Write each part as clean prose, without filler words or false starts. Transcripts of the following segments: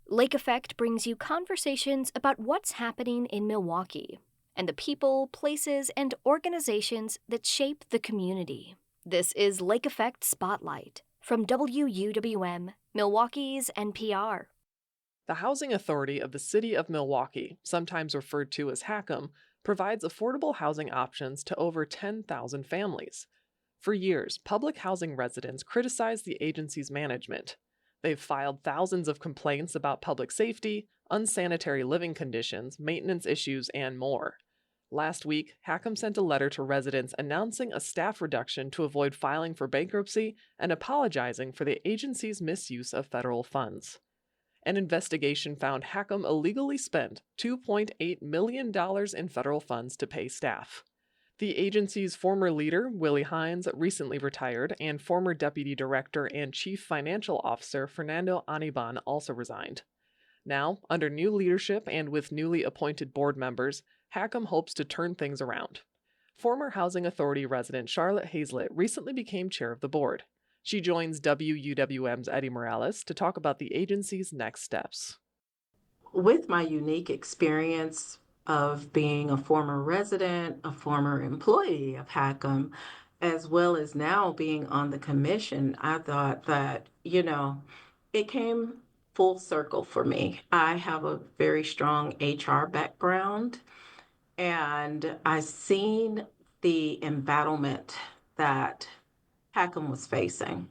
Lake Effect brings you conversations about what's happening in Milwaukee and the people, places, and organizations that shape the community. This is Lake Effect Spotlight from WUWM, Milwaukee's NPR. The Housing Authority of the City of Milwaukee, sometimes referred to as HACM, provides affordable housing options to over 10,000 families. For years, public housing residents criticized the agency's management. They've filed thousands of complaints about public safety, unsanitary living conditions, maintenance issues, and more. Last week, HACM sent a letter to residents announcing a staff reduction to avoid filing for bankruptcy and apologizing for the agency's misuse of federal funds. An investigation found HACM illegally spent $2.8 million in federal funds to pay staff. The agency's former leader, Willie Hines, recently retired, and former deputy director and chief financial officer, Fernando Aniban, also resigned. Now, under new leadership and with newly appointed board members, HACM hopes to turn things around. Former Housing Authority resident Charlotte Hazlett recently became chair of the board. She joins WUWM's Eddie Morales to talk about the agency's next steps. With my unique experience of being a former resident, a former employee of HACM, as well as now being on the commission, I thought that, it came full circle for me. I have a very strong HR background, and I seen the embattlement that HACM was facing.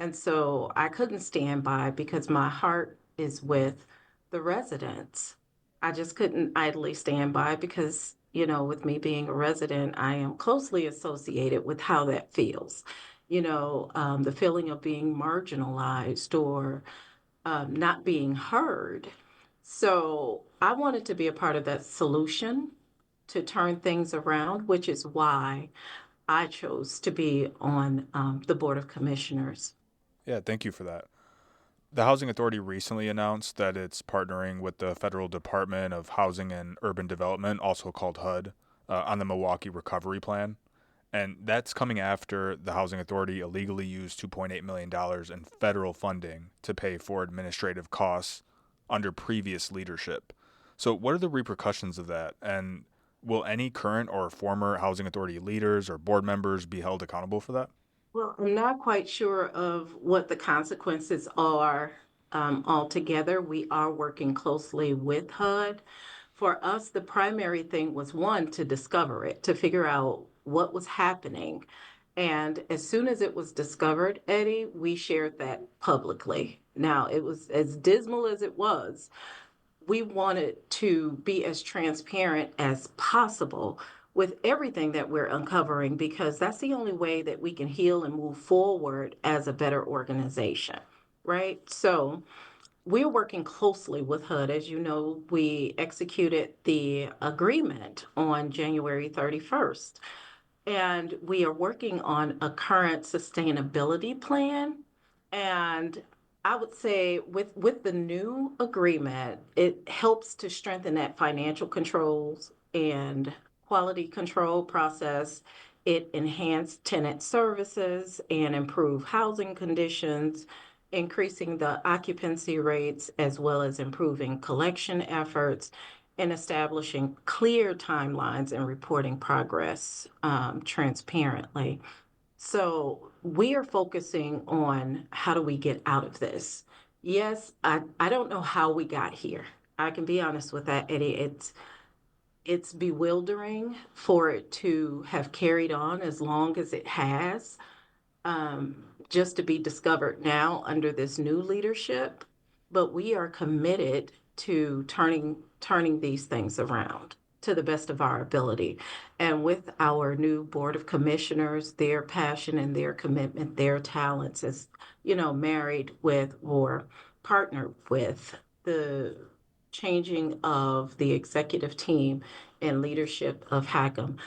And so I couldn't stand by because my heart is with the residents. I just couldn't idly stand by because, with me being a resident, I am closely associated with how that feels. The feeling of being marginalized or not being heard. So I wanted to be a part of that solution to turn things around, which is why I chose to be on the Board of Commissioners. Yeah, thank you for that. The Housing Authority recently announced that it's partnering with the Federal Department of Housing and Urban Development, also called HUD, on the Milwaukee Recovery Plan. And that's coming after the Housing Authority illegally used $2.8 million in federal funding to pay for administrative costs under previous leadership. So, what are the repercussions of that? And will any current or former Housing Authority leaders or board members be held accountable for that? Well, I'm not quite sure of what the consequences are altogether. We are working closely with HUD. For us, the primary thing was one, to discover it, to figure out what was happening. And as soon as it was discovered, Eddie, we shared that publicly. Now, it was as dismal as it was. We wanted to be as transparent as possible with everything that we're uncovering because that's the only way that we can heal and move forward as a better organization, right? So we're working closely with HUD. As you know, we executed the agreement on January 31st, and we are working on a current sustainability plan. And I would say with the new agreement, it helps to strengthen that financial controls and quality control process. It enhanced tenant services and improved housing conditions, increasing the occupancy rates as well as improving collection efforts and establishing clear timelines and reporting progress transparently. So we are focusing on how do we get out of this. Yes, I don't know how we got here. I can be honest with that, Eddie. It's bewildering for it to have carried on as long as it has, just to be discovered now under this new leadership. But we are committed to turning these things around to the best of our ability. And with our new board of commissioners, their passion and their commitment, their talents is, married with or partnered with the changing of the executive team and leadership of HACM.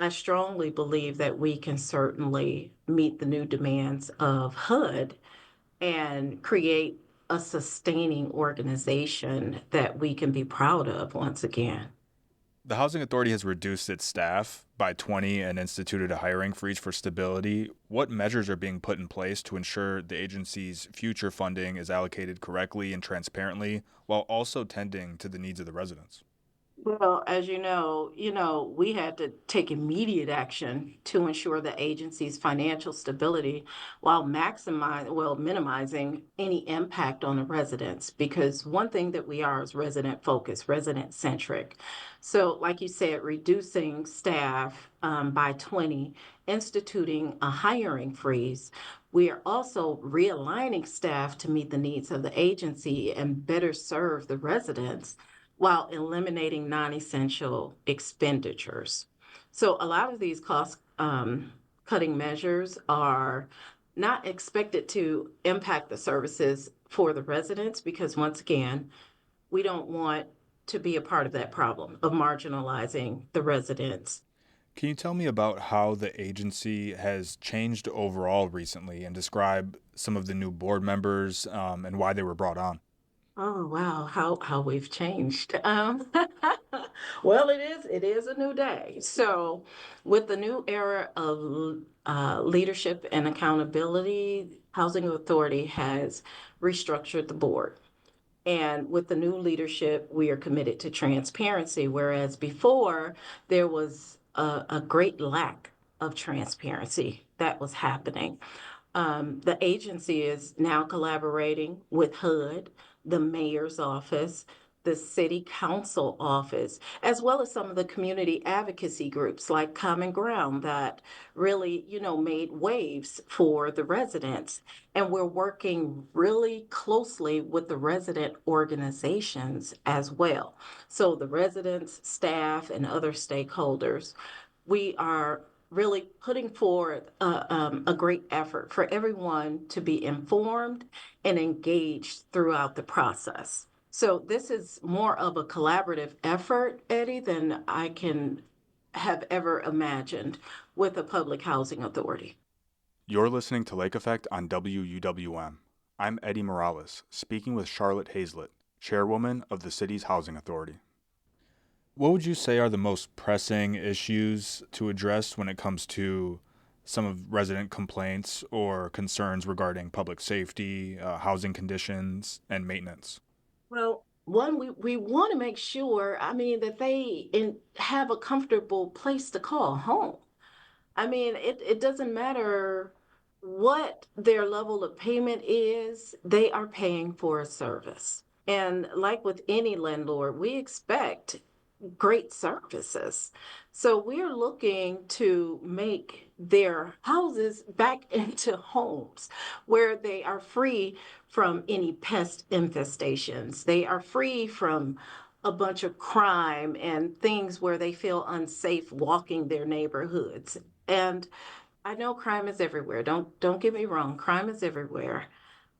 I strongly believe that we can certainly meet the new demands of HUD and create a sustaining organization that we can be proud of once again. The Housing Authority has reduced its staff by 20 and instituted a hiring freeze for stability. What measures are being put in place to ensure the agency's future funding is allocated correctly and transparently while also tending to the needs of the residents? Well, as we had to take immediate action to ensure the agency's financial stability while minimizing any impact on the residents. Because one thing that we are is resident focused, resident centric. So, like you said, reducing staff by 20, instituting a hiring freeze. We are also realigning staff to meet the needs of the agency and better serve the residents while eliminating non-essential expenditures. So a lot of these cost cutting measures are not expected to impact the services for the residents because once again, we don't want to be a part of that problem of marginalizing the residents. Can you tell me about how the agency has changed overall recently and describe some of the new board members and why they were brought on? Oh wow, how we've changed. Well, it is a new day. So, with the new era of leadership and accountability, Housing Authority has restructured the board. And with the new leadership, we are committed to transparency, whereas before there was a great lack of transparency that was happening. The agency is now collaborating with HUD, the mayor's office, the city council office, as well as some of the community advocacy groups like Common Ground that really, made waves for the residents. And we're working really closely with the resident organizations as well. So the residents, staff, and other stakeholders, we are really putting forward a great effort for everyone to be informed and engaged throughout the process. So this is more of a collaborative effort, Eddie, than I can have ever imagined with a public housing authority. You're listening to Lake Effect on WUWM. I'm Eddie Morales, speaking with Charlotte Hazlett, chairwoman of the city's Housing Authority. What would you say are the most pressing issues to address when it comes to some of resident complaints or concerns regarding public safety, housing conditions, and maintenance? Well, one, we want to make sure, that have a comfortable place to call home. It doesn't matter what their level of payment is, they are paying for a service. And like with any landlord, we expect great services. So we're looking to make their houses back into homes where they are free from any pest infestations. They are free from a bunch of crime and things where they feel unsafe walking their neighborhoods. And I know crime is everywhere. Don't get me wrong, crime is everywhere.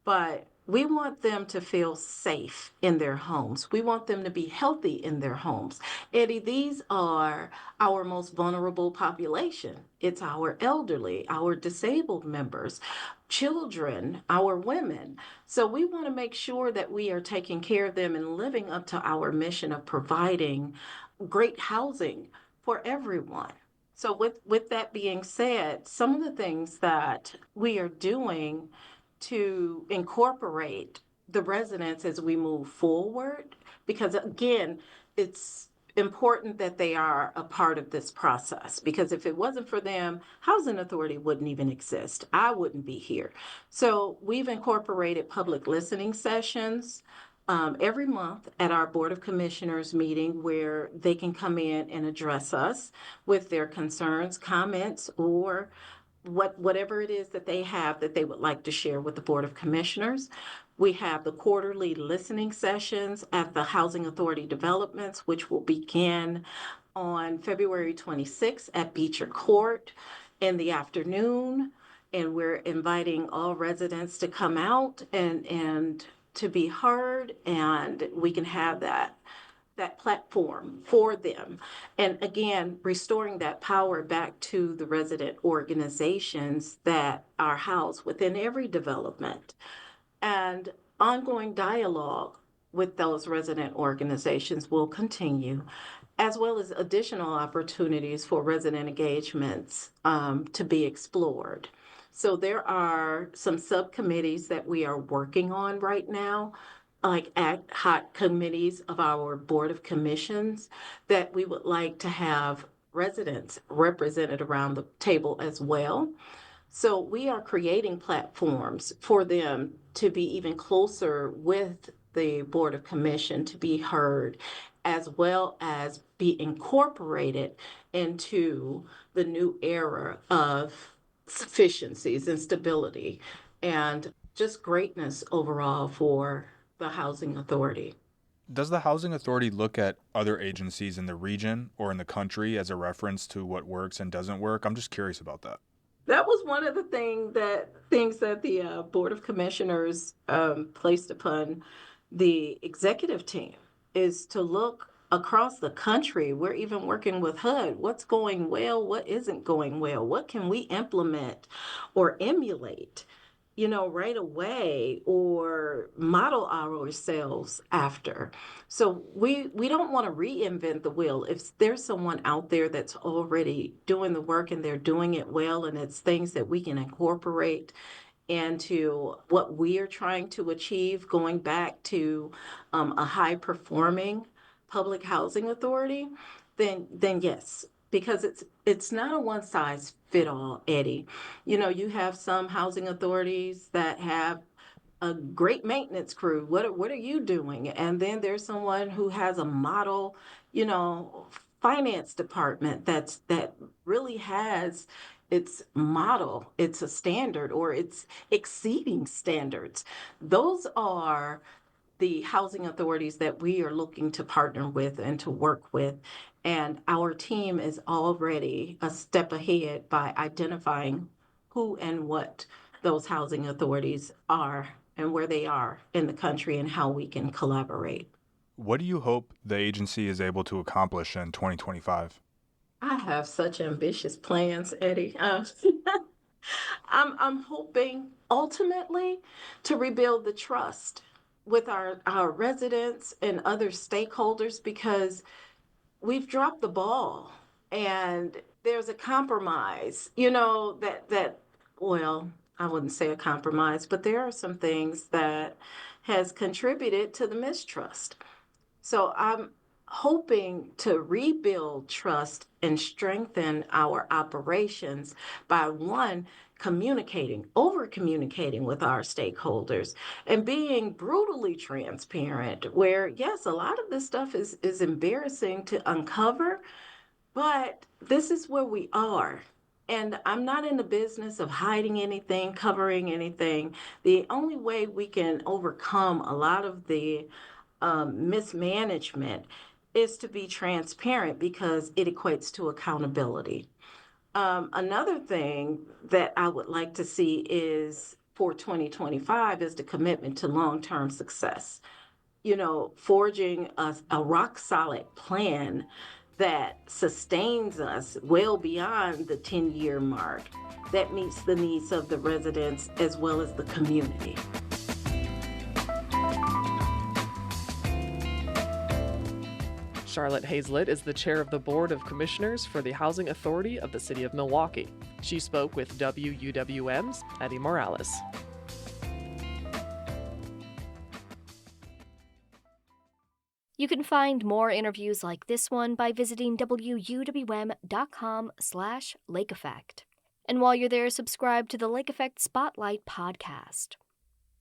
But we want them to feel safe in their homes. We want them to be healthy in their homes. Eddie, these are our most vulnerable population. It's our elderly, our disabled members, children, our women. So we want to make sure that we are taking care of them and living up to our mission of providing great housing for everyone. So with that being said, some of the things that we are doing to incorporate the residents as we move forward, because again, it's important that they are a part of this process because if it wasn't for them, housing authority wouldn't even exist. I wouldn't be here. So we've incorporated public listening sessions every month at our Board of Commissioners meeting where they can come in and address us with their concerns, comments, or whatever it is that they have that they would like to share with the Board of Commissioners. We have the quarterly listening sessions at the Housing Authority developments, which will begin on February 26th at Beecher Court in the afternoon. And we're inviting all residents to come out and to be heard, and we can have that platform for them. And again, restoring that power back to the resident organizations that are housed within every development and ongoing dialogue with those resident organizations will continue, as well as additional opportunities for resident engagements to be explored. So there are some subcommittees that we are working on right now, like ad hoc committees of our Board of Commissions, that we would like to have residents represented around the table as well. So we are creating platforms for them to be even closer with the Board of Commission to be heard, as well as be incorporated into the new era of sufficiencies and stability and just greatness overall for the Housing Authority. Does the Housing Authority look at other agencies in the region or in the country as a reference to what works and doesn't work? I'm just curious about that. That was one of the things that the Board of Commissioners placed upon the executive team is to look across the country. We're even working with HUD. What's going well? What isn't going well? What can we implement or emulate, right away, or model ourselves after? So we don't want to reinvent the wheel. If there's someone out there that's already doing the work and they're doing it well, and it's things that we can incorporate into what we are trying to achieve, going back to a high performing public housing authority, then yes, because it's not a one size fit all, Eddie. You have some housing authorities that have a great maintenance crew. What are you doing? And then there's someone who has a model, you know, finance department that really has its model, it's a standard, or it's exceeding standards. Those are the housing authorities that we are looking to partner with and to work with. And our team is already a step ahead by identifying who and what those housing authorities are and where they are in the country and how we can collaborate. What do you hope the agency is able to accomplish in 2025? I have such ambitious plans, Eddie. I'm hoping ultimately to rebuild the trust with our residents and other stakeholders, because we've dropped the ball and there's a compromise, that well, I wouldn't say a compromise, but there are some things that has contributed to the mistrust. So I'm hoping to rebuild trust and strengthen our operations by one, over communicating with our stakeholders and being brutally transparent, where yes, a lot of this stuff is embarrassing to uncover, but this is where we are. And I'm not in the business of hiding anything, covering anything. The only way we can overcome a lot of the mismanagement is to be transparent, because it equates to accountability. Another thing that I would like to see is for 2025 is the commitment to long-term success. Forging a rock solid plan that sustains us well beyond the 10-year mark, that meets the needs of the residents as well as the community. Charlotte Hazlett is the chair of the Board of Commissioners for the Housing Authority of the City of Milwaukee. She spoke with WUWM's Eddie Morales. You can find more interviews like this one by visiting wuwm.com/Lake Effect. And while you're there, subscribe to the Lake Effect Spotlight podcast.